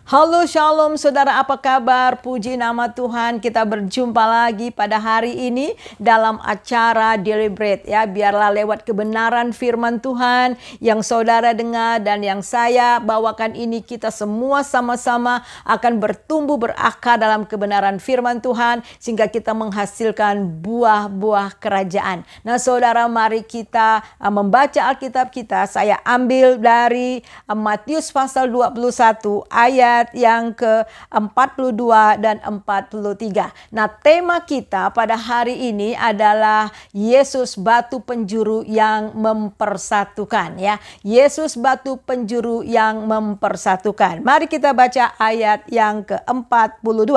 Halo Shalom saudara, apa kabar? Puji nama Tuhan, kita berjumpa lagi pada hari ini dalam acara Daily Bread ya. Biarlah lewat kebenaran firman Tuhan yang saudara dengar dan yang saya bawakan ini, kita semua sama-sama akan bertumbuh berakar dalam kebenaran firman Tuhan sehingga kita menghasilkan buah-buah kerajaan. Nah saudara, mari kita membaca Alkitab kita. Saya ambil dari Matius pasal 21 ayat yang ke-42 dan 43. Nah, tema kita pada hari ini adalah Yesus batu penjuru yang mempersatukan ya. Yesus batu penjuru yang mempersatukan. Mari kita baca ayat yang ke-42.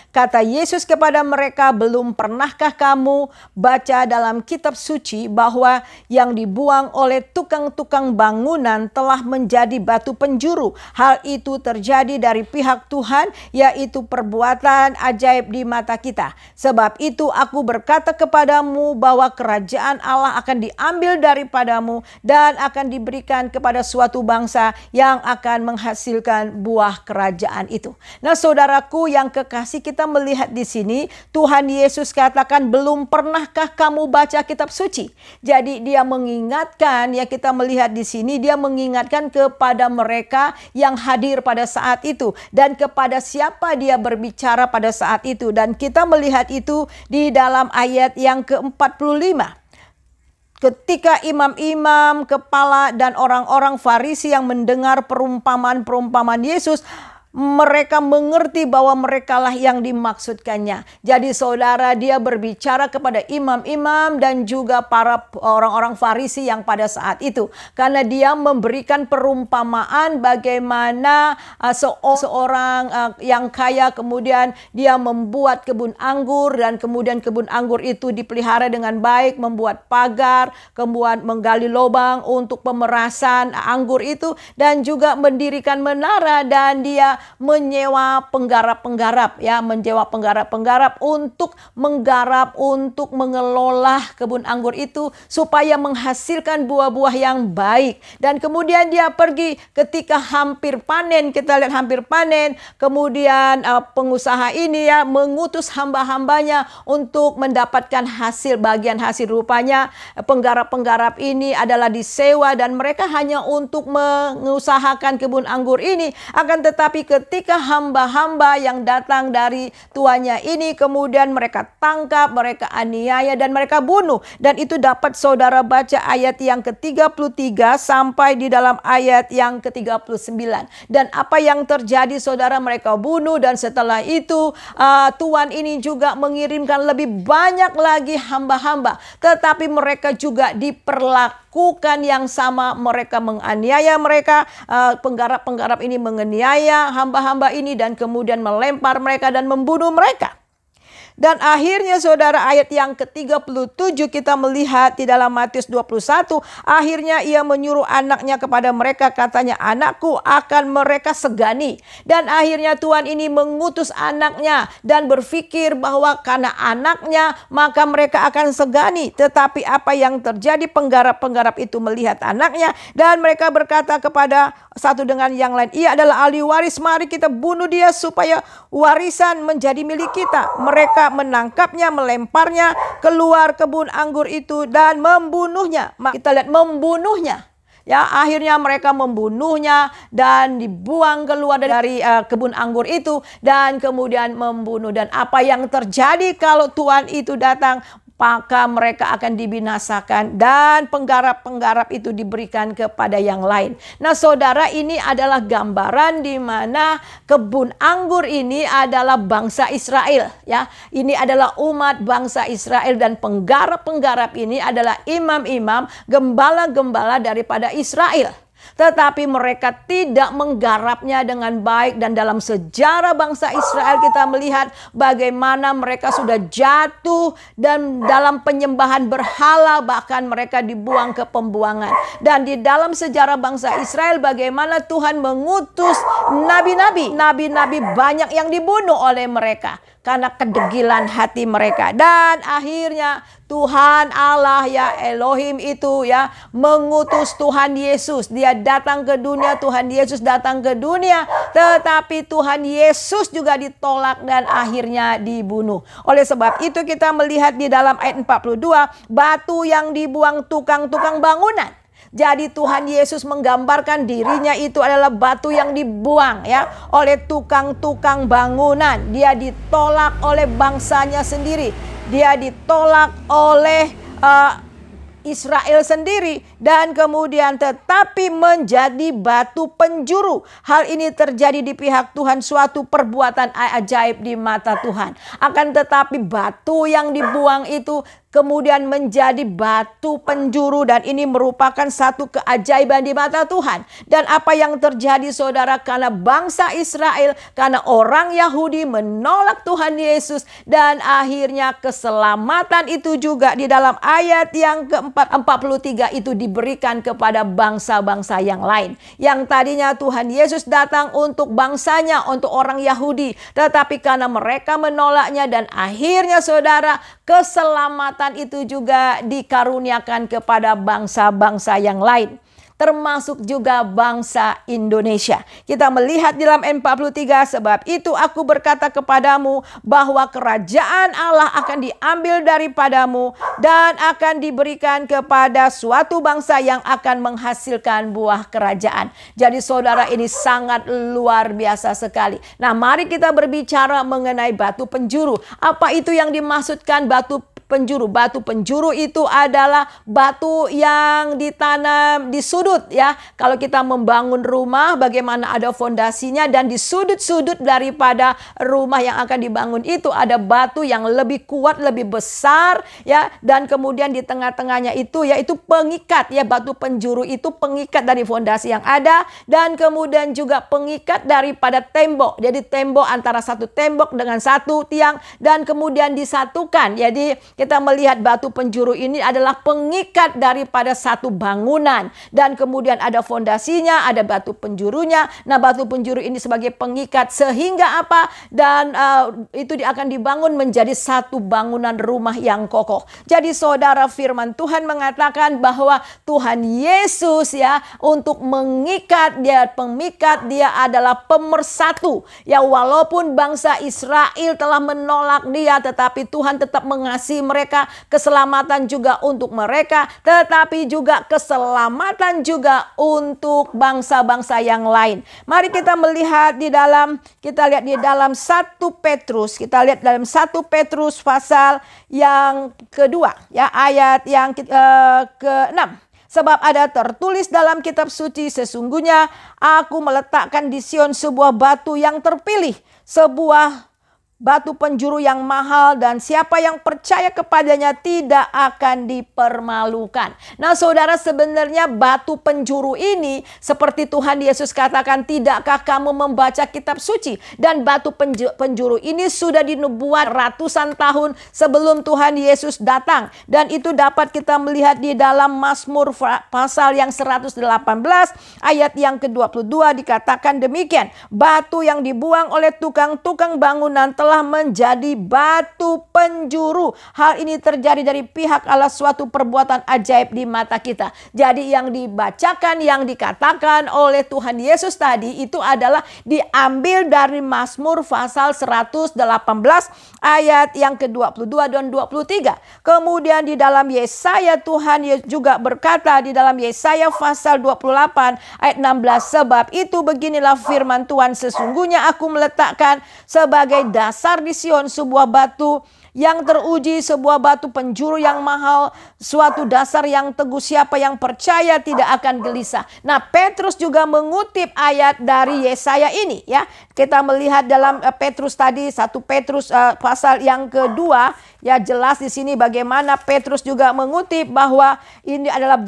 Kata Yesus kepada mereka, belum pernahkah kamu baca dalam kitab suci bahwa yang dibuang oleh tukang-tukang bangunan telah menjadi batu penjuru? Hal itu terjadi dari pihak Tuhan, yaitu perbuatan ajaib di mata kita. Sebab itu aku berkata kepadamu bahwa kerajaan Allah akan diambil daripadamu dan akan diberikan kepada suatu bangsa yang akan menghasilkan buah kerajaan itu. Nah saudaraku yang kekasih, kita melihat di sini Tuhan Yesus katakan, belum pernahkah kamu baca kitab suci? Jadi dia mengingatkan ya, kita melihat di sini dia mengingatkan kepada mereka yang hadir pada saat itu dan kepada siapa dia berbicara pada saat itu. Dan kita melihat itu di dalam ayat yang ke-45. Ketika imam-imam, kepala dan orang-orang Farisi yang mendengar perumpamaan-perumpamaan Yesus, mereka mengerti bahwa merekalah yang dimaksudkannya. Jadi saudara, dia berbicara kepada imam-imam dan juga para orang-orang Farisi yang pada saat itu. Karena dia memberikan perumpamaan bagaimana seorang yang kaya kemudian dia membuat kebun anggur. Dan kemudian kebun anggur itu dipelihara dengan baik, membuat pagar, kemudian menggali lubang untuk pemerasan anggur itu. Dan juga mendirikan menara, dan dia menyewa penggarap-penggarap ya, menyewa penggarap-penggarap untuk menggarap, untuk mengelola kebun anggur itu supaya menghasilkan buah-buah yang baik. Dan kemudian dia pergi ketika hampir panen, kita lihat hampir panen, kemudian pengusaha ini ya mengutus hamba-hambanya untuk mendapatkan hasil, bagian hasil. Rupanya penggarap-penggarap ini adalah disewa dan mereka hanya untuk mengusahakan kebun anggur ini. Akan tetapi ketika hamba-hamba yang datang dari tuannya ini kemudian mereka tangkap, mereka aniaya dan mereka bunuh. Dan itu dapat saudara baca ayat yang ke-33 sampai di dalam ayat yang ke-39. Dan apa yang terjadi saudara, mereka bunuh dan setelah itu tuan ini juga mengirimkan lebih banyak lagi hamba-hamba. Tetapi mereka juga diperlakukan yang sama, mereka menganiaya mereka, penggarap-penggarap ini menganiaya hamba-hamba ini dan kemudian melempar mereka dan membunuh mereka. Dan akhirnya saudara, ayat yang ke-37 kita melihat di dalam Matius 21. Akhirnya ia menyuruh anaknya kepada mereka, katanya, anakku akan mereka segani. Dan akhirnya Tuhan ini mengutus anaknya dan berpikir bahwa karena anaknya maka mereka akan segani. Tetapi apa yang terjadi, penggarap-penggarap itu melihat anaknya dan mereka berkata kepada satu dengan yang lain, ia adalah ahli waris, mari kita bunuh dia supaya warisan menjadi milik kita. Mereka menangkapnya, melemparnya keluar kebun anggur itu dan membunuhnya. Kita lihat membunuhnya. Ya, akhirnya mereka membunuhnya dan dibuang keluar dari kebun anggur itu dan kemudian membunuh. Dan apa yang terjadi kalau Tuhan itu datang? Maka mereka akan dibinasakan dan penggarap-penggarap itu diberikan kepada yang lain. Nah saudara, ini adalah gambaran di mana kebun anggur ini adalah bangsa Israel ya. Ini adalah umat bangsa Israel dan penggarap-penggarap ini adalah imam-imam, gembala-gembala daripada Israel. Tetapi mereka tidak menggarapnya dengan baik. Dan dalam sejarah bangsa Israel kita melihat bagaimana mereka sudah jatuh dan dalam penyembahan berhala, bahkan mereka dibuang ke pembuangan. Dan di dalam sejarah bangsa Israel bagaimana Tuhan mengutus nabi-nabi. Nabi-nabi banyak yang dibunuh oleh mereka karena kedegilan hati mereka. Dan akhirnya Tuhan Allah ya Elohim itu ya mengutus Tuhan Yesus. Dia datang ke dunia, Tuhan Yesus datang ke dunia, tetapi Tuhan Yesus juga ditolak dan akhirnya dibunuh. Oleh sebab itu kita melihat di dalam ayat 42, batu yang dibuang tukang-tukang bangunan. Jadi Tuhan Yesus menggambarkan dirinya itu adalah batu yang dibuang ya oleh tukang-tukang bangunan. Dia ditolak oleh bangsanya sendiri. Dia ditolak oleh Israel sendiri, dan kemudian tetapi menjadi batu penjuru. Hal ini terjadi di pihak Tuhan, suatu perbuatan ajaib di mata Tuhan. Akan tetapi batu yang dibuang itu kemudian menjadi batu penjuru, dan ini merupakan satu keajaiban di mata Tuhan. Dan apa yang terjadi saudara, karena bangsa Israel, karena orang Yahudi menolak Tuhan Yesus, dan akhirnya keselamatan itu juga di dalam ayat yang ke-43 itu diberikan kepada bangsa-bangsa yang lain. Yang tadinya Tuhan Yesus datang untuk bangsanya, untuk orang Yahudi, tetapi karena mereka menolaknya, dan akhirnya saudara, keselamatan itu juga dikaruniakan kepada bangsa-bangsa yang lain, termasuk juga bangsa Indonesia. Kita melihat di dalam 43, sebab itu aku berkata kepadamu bahwa kerajaan Allah akan diambil daripadamu dan akan diberikan kepada suatu bangsa yang akan menghasilkan buah kerajaan. Jadi saudara, ini sangat luar biasa sekali. Nah, mari kita berbicara mengenai batu penjuru. Apa itu yang dimaksudkan batu penjuru? Batu penjuru itu adalah batu yang ditanam di sudut ya. Kalau kita membangun rumah, bagaimana ada fondasinya, dan di sudut-sudut daripada rumah yang akan dibangun itu ada batu yang lebih kuat, lebih besar ya, dan kemudian di tengah-tengahnya itu yaitu pengikat ya. Batu penjuru itu pengikat dari fondasi yang ada, dan kemudian juga pengikat daripada tembok. Jadi tembok antara satu tembok dengan satu tiang, dan kemudian disatukan. Jadi kita melihat batu penjuru ini adalah pengikat daripada satu bangunan, dan kemudian ada fondasinya, ada batu penjurunya. Nah, batu penjuru ini sebagai pengikat sehingga apa? Dan itu akan dibangun menjadi satu bangunan rumah yang kokoh. Jadi saudara, firman Tuhan mengatakan bahwa Tuhan Yesus ya untuk mengikat, dia pemikat, dia adalah pemersatu. Ya, walaupun bangsa Israel telah menolak dia, tetapi Tuhan tetap mengasihi mereka, keselamatan juga untuk mereka, tetapi juga keselamatan juga untuk bangsa-bangsa yang lain. Mari kita melihat di dalam, kita lihat di dalam 1 Petrus, kita lihat dalam 1 Petrus pasal yang kedua, ya, ayat yang ke-6. Sebab ada tertulis dalam kitab suci, sesungguhnya aku meletakkan di Sion sebuah batu yang terpilih, sebuah batu penjuru yang mahal, dan siapa yang percaya kepadanya tidak akan dipermalukan. Nah saudara, sebenarnya batu penjuru ini seperti Tuhan Yesus katakan, tidakkah kamu membaca kitab suci? Dan batu penjuru ini sudah dinubuat ratusan tahun sebelum Tuhan Yesus datang. Dan itu dapat kita melihat di dalam Mazmur pasal yang 118 ayat yang ke-22 dikatakan demikian. Batu yang dibuang oleh tukang-tukang bangunan telah menjadi batu penjuru. Hal ini terjadi dari pihak Allah, suatu perbuatan ajaib di mata kita. Jadi yang dibacakan, yang dikatakan oleh Tuhan Yesus tadi itu adalah diambil dari Mazmur pasal 118 ayat yang ke-22 dan 23. Kemudian di dalam Yesaya, Tuhan juga berkata di dalam Yesaya pasal 28 ayat 16, sebab itu beginilah firman Tuhan, sesungguhnya aku meletakkan sebagai dasar di Sion sebuah batu yang teruji, sebuah batu penjuru yang mahal, suatu dasar yang teguh, siapa yang percaya tidak akan gelisah. Nah, Petrus juga mengutip ayat dari Yesaya ini ya. Kita melihat dalam Petrus tadi, 1 Petrus pasal yang kedua, ya jelas di sini bagaimana Petrus juga mengutip bahwa ini adalah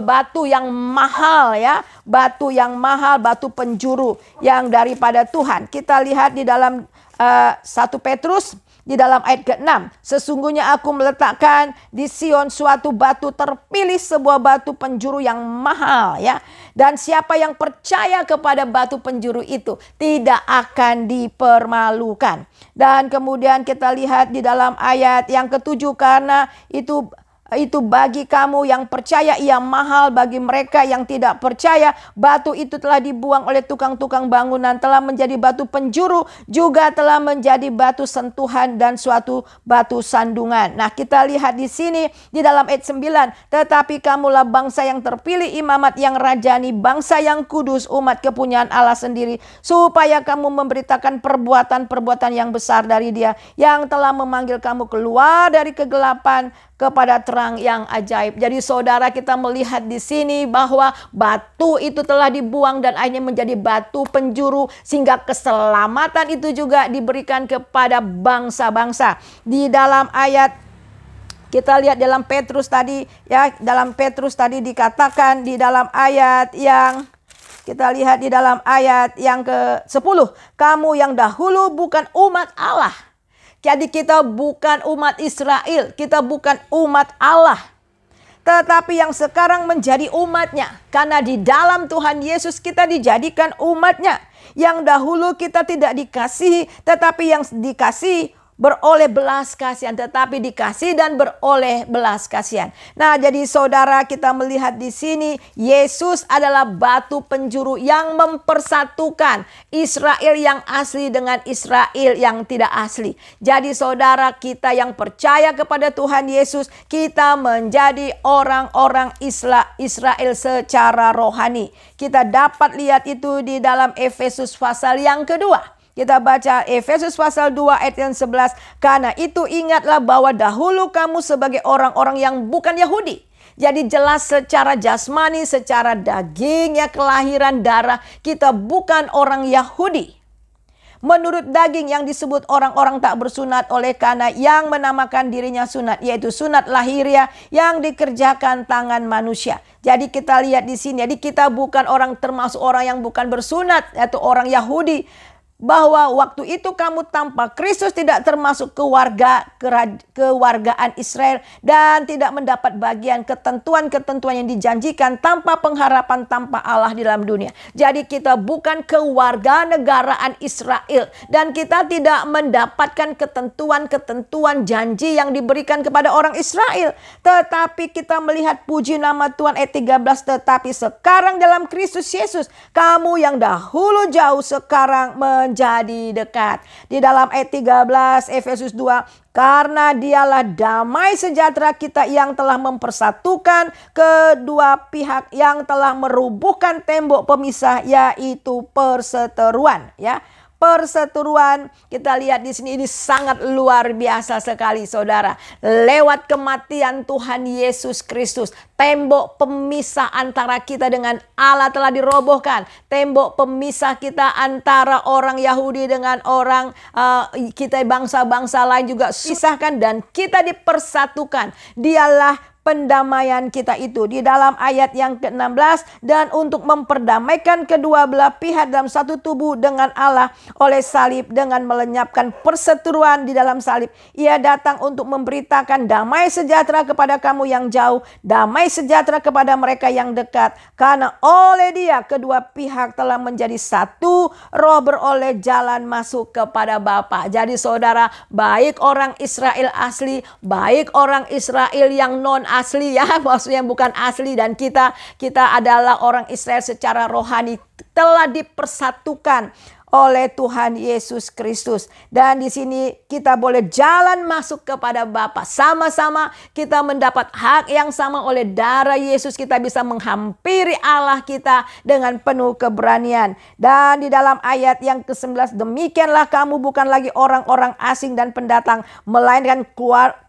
batu yang mahal ya, batu yang mahal, batu penjuru yang daripada Tuhan. Kita lihat di dalam 1 Petrus di dalam ayat ke-6, sesungguhnya aku meletakkan di Sion suatu batu terpilih, sebuah batu penjuru yang mahal ya, dan siapa yang percaya kepada batu penjuru itu tidak akan dipermalukan. Dan kemudian kita lihat di dalam ayat ayat yang ke-7, karena itu bagi kamu yang percaya ia mahal, bagi mereka yang tidak percaya batu itu telah dibuang oleh tukang-tukang bangunan, telah menjadi batu penjuru, juga telah menjadi batu sentuhan dan suatu batu sandungan. Nah, kita lihat di sini di dalam ayat 9, tetapi kamulah bangsa yang terpilih, imamat yang rajani, bangsa yang kudus, umat kepunyaan Allah sendiri, supaya kamu memberitakan perbuatan-perbuatan yang besar dari Dia yang telah memanggil kamu keluar dari kegelapan kepada terang yang ajaib. Jadi saudara, kita melihat di sini bahwa batu itu telah dibuang dan akhirnya menjadi batu penjuru, sehingga keselamatan itu juga diberikan kepada bangsa-bangsa. Di dalam ayat, kita lihat dalam Petrus tadi ya, dalam Petrus tadi dikatakan di dalam ayat yang kita lihat di dalam ayat yang ke-10, kamu yang dahulu bukan umat Allah. Jadi kita bukan umat Israel, kita bukan umat Allah, tetapi yang sekarang menjadi umatnya. Karena di dalam Tuhan Yesus kita dijadikan umatnya. Yang dahulu kita tidak dikasihi, tetapi yang dikasihi beroleh belas kasihan, tetapi dikasih dan beroleh belas kasihan. Nah, jadi saudara, kita melihat di sini Yesus adalah batu penjuru yang mempersatukan Israel yang asli dengan Israel yang tidak asli. Jadi saudara, kita yang percaya kepada Tuhan Yesus, kita menjadi orang-orang Israel secara rohani. Kita dapat lihat itu di dalam Efesus pasal yang kedua. Kita baca Efesus pasal 2 ayat yang 11. Karena itu ingatlah bahwa dahulu kamu sebagai orang-orang yang bukan Yahudi. Jadi jelas secara jasmani, secara daging ya, kelahiran darah, kita bukan orang Yahudi. Menurut daging yang disebut orang-orang tak bersunat oleh karena yang menamakan dirinya sunat, yaitu sunat lahiriah yang dikerjakan tangan manusia. Jadi kita lihat di sini, jadi kita bukan orang, termasuk orang yang bukan bersunat, yaitu orang Yahudi. Bahwa waktu itu kamu tanpa Kristus tidak termasuk kewargaan Israel dan tidak mendapat bagian ketentuan-ketentuan yang dijanjikan, tanpa pengharapan, tanpa Allah di dalam dunia. Jadi kita bukan kewarganegaraan Israel dan kita tidak mendapatkan ketentuan-ketentuan janji yang diberikan kepada orang Israel. Tetapi kita melihat puji nama Tuhan ayat 13, tetapi sekarang dalam Kristus Yesus kamu yang dahulu jauh sekarang menjadi dekat. Di dalam ayat 13 Efesus 2, karena dialah damai sejahtera kita yang telah mempersatukan kedua pihak, yang telah merubuhkan tembok pemisah, yaitu perseteruan ya. Perseteruan, kita lihat di sini, ini sangat luar biasa sekali saudara. Lewat kematian Tuhan Yesus Kristus, tembok pemisah antara kita dengan Allah telah dirobohkan. Tembok pemisah kita antara orang Yahudi dengan orang kita bangsa-bangsa lain juga pisahkan dan kita dipersatukan. Dialah pendamaian kita itu. Di dalam ayat yang ke-16, dan untuk memperdamaikan kedua belah pihak dalam satu tubuh dengan Allah oleh salib, dengan melenyapkan perseteruan di dalam salib. Ia datang untuk memberitakan damai sejahtera kepada kamu yang jauh, damai sejahtera kepada mereka yang dekat. Karena oleh Dia kedua pihak telah menjadi satu roh, beroleh jalan masuk kepada Bapa. Jadi saudara, baik orang Israel asli, baik orang Israel yang non asli ya, maksudnya bukan asli, dan kita adalah orang Israel secara rohani, telah dipersatukan oleh Tuhan Yesus Kristus. Dan di sini kita boleh jalan masuk kepada Bapa. Sama-sama kita mendapat hak yang sama oleh darah Yesus. Kita bisa menghampiri Allah kita dengan penuh keberanian. Dan di dalam ayat yang ke-11, demikianlah kamu bukan lagi orang-orang asing dan pendatang, melainkan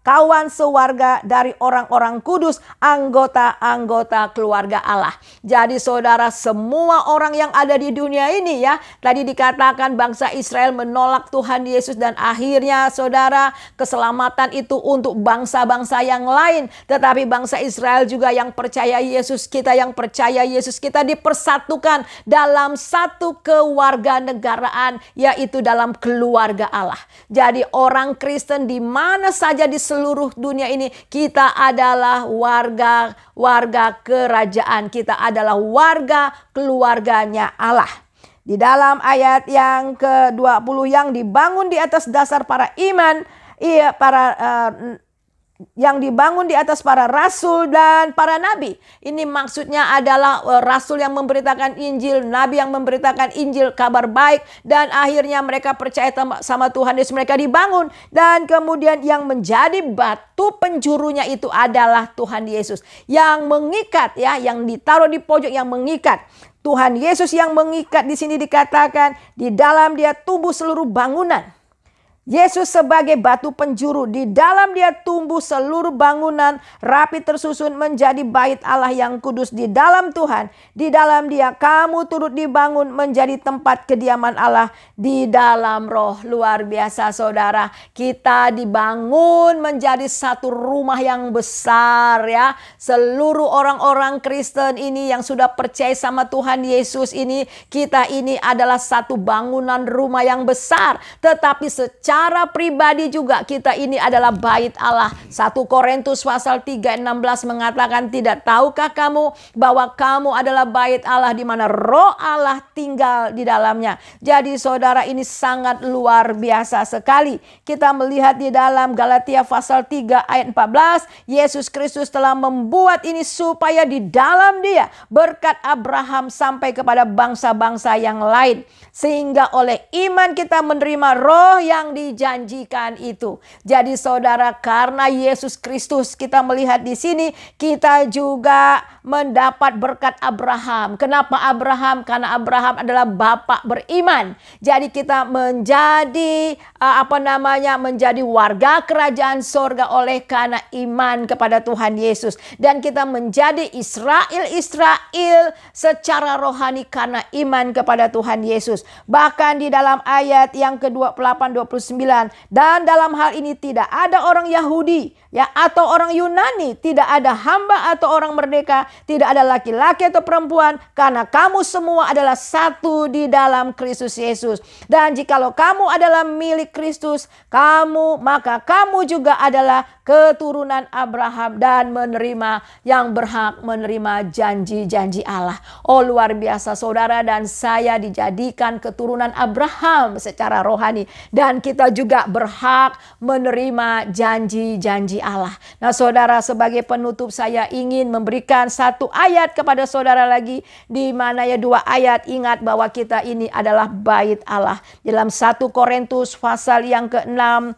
kawan sewarga dari orang-orang kudus, anggota-anggota keluarga Allah. Jadi saudara, semua orang yang ada di dunia ini ya, tadi dikatakan bangsa Israel menolak Tuhan Yesus dan akhirnya saudara, keselamatan itu untuk bangsa-bangsa yang lain. Tetapi bangsa Israel juga yang percaya Yesus, kita yang percaya Yesus, kita dipersatukan dalam satu kewarganegaraan, yaitu dalam keluarga Allah. Jadi orang Kristen di mana saja di seluruh dunia ini, kita adalah warga kerajaan, kita adalah warga keluarganya Allah. Di dalam ayat yang ke-20, yang dibangun di atas dasar para iman, yang dibangun di atas para rasul dan para nabi. Ini maksudnya adalah rasul yang memberitakan Injil, nabi yang memberitakan Injil, kabar baik, dan akhirnya mereka percaya sama Tuhan Yesus, mereka dibangun, dan kemudian yang menjadi batu penjurunya itu adalah Tuhan Yesus yang mengikat, ya, yang ditaruh di pojok yang mengikat. Tuhan Yesus yang mengikat di sini dikatakan di dalam Dia tumbuh seluruh bangunan. Yesus sebagai batu penjuru, di dalam Dia tumbuh seluruh bangunan rapi tersusun menjadi bait Allah yang kudus. Di dalam Tuhan, di dalam Dia kamu turut dibangun menjadi tempat kediaman Allah di dalam Roh. Luar biasa saudara, kita dibangun menjadi satu rumah yang besar, ya. Seluruh orang-orang Kristen ini yang sudah percaya sama Tuhan Yesus ini, kita ini adalah satu bangunan rumah yang besar, tetapi secara pribadi juga kita ini adalah bait Allah. 1 Korintus pasal 3:16 mengatakan, tidak tahukah kamu bahwa kamu adalah bait Allah di mana Roh Allah tinggal di dalamnya. Jadi saudara, ini sangat luar biasa sekali. Kita melihat di dalam Galatia pasal 3 ayat 14, Yesus Kristus telah membuat ini supaya di dalam Dia berkat Abraham sampai kepada bangsa-bangsa yang lain, sehingga oleh iman kita menerima Roh yang dijanjikan itu. Jadi saudara, karena Yesus Kristus kita melihat di sini, kita juga mendapat berkat Abraham. Kenapa Abraham? Karena Abraham adalah bapak beriman. Jadi kita menjadi menjadi warga kerajaan sorga oleh karena iman kepada Tuhan Yesus. Dan kita menjadi Israel secara rohani karena iman kepada Tuhan Yesus. Bahkan di dalam ayat yang ke-28 29, dan dalam hal ini tidak ada orang Yahudi, ya, atau orang Yunani, tidak ada hamba atau orang merdeka, tidak ada laki-laki atau perempuan, karena kamu semua adalah satu di dalam Kristus Yesus. Dan jikalau kamu adalah milik Kristus, maka kamu juga adalah keturunan Abraham dan yang berhak menerima janji-janji Allah. Oh, luar biasa saudara, dan saya dijadikan keturunan Abraham secara rohani, dan kita juga berhak menerima janji-janji Allah. Nah saudara, sebagai penutup saya ingin memberikan satu ayat kepada saudara lagi, di mana ya 2 ayat. Ingat bahwa kita ini adalah bait Allah. Dalam 1 Korintus pasal yang ke-6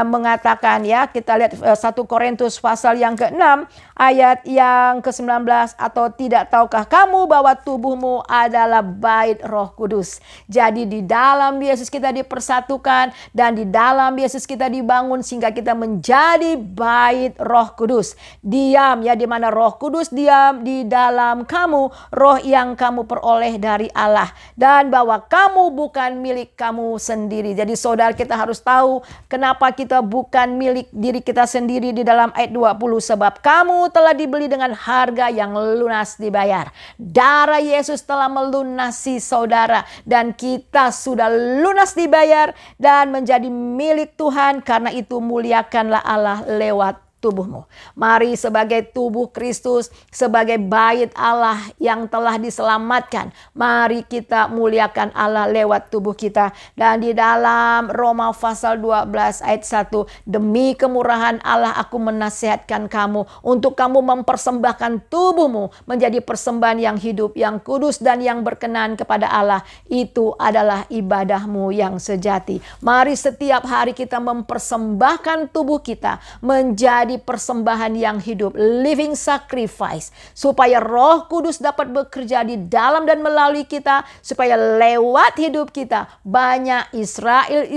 mengatakan, ya, kita lihat 1 Korintus pasal yang ke-6 ayat yang ke-19, atau tidak tahukah kamu bahwa tubuhmu adalah bait Roh Kudus. Jadi di dalam Yesus kita dipersatukan, dan di dalam Yesus kita dibangun sehingga kita menjadi bait Roh Kudus. Diam, ya, di mana Roh Kudus diam di dalam kamu, roh yang kamu peroleh dari Allah, dan bahwa kamu bukan milik kamu sendiri. Jadi saudara, kita harus tahu kenapa kita bukan milik diri kita sendiri di dalam ayat 20, sebab kamu telah dibeli dengan harga yang lunas dibayar. Darah Yesus telah melunasi saudara, dan kita sudah lunas dibayar dan menjadi milik Tuhan. Karena itu muliakanlah Allah lewat tubuhmu. Mari sebagai tubuh Kristus, sebagai bait Allah yang telah diselamatkan, mari kita muliakan Allah lewat tubuh kita. Dan di dalam Roma pasal 12 ayat 1, demi kemurahan Allah aku menasihatkan kamu untuk kamu mempersembahkan tubuhmu menjadi persembahan yang hidup, yang kudus, dan yang berkenan kepada Allah. Itu adalah ibadahmu yang sejati. Mari setiap hari kita mempersembahkan tubuh kita menjadi persembahan yang hidup, living sacrifice, supaya Roh Kudus dapat bekerja di dalam dan melalui kita, supaya lewat hidup kita banyak Israel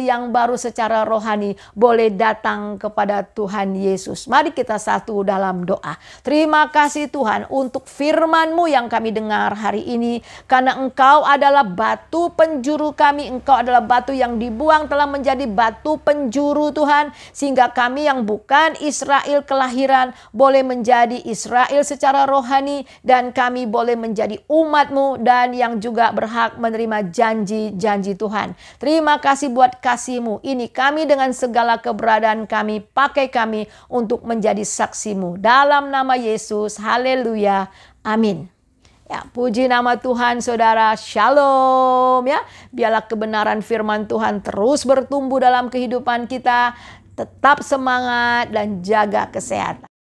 yang baru secara rohani boleh datang kepada Tuhan Yesus. Mari kita satu dalam doa. Terima kasih Tuhan untuk firman-Mu yang kami dengar hari ini, karena Engkau adalah batu penjuru kami, Engkau adalah batu yang dibuang telah menjadi batu penjuru Tuhan, sehingga kami yang bukan Israel kelahiran boleh menjadi Israel secara rohani, dan kami boleh menjadi umat-Mu dan yang juga berhak menerima janji-janji Tuhan. Terima kasih buat kasih-Mu ini, kami dengan segala keberadaan kami, pakai kami untuk menjadi saksi-Mu dalam nama Yesus. Haleluya, amin. Ya, puji nama Tuhan saudara, shalom ya. Biarlah kebenaran firman Tuhan terus bertumbuh dalam kehidupan kita. Tetap semangat dan jaga kesehatan.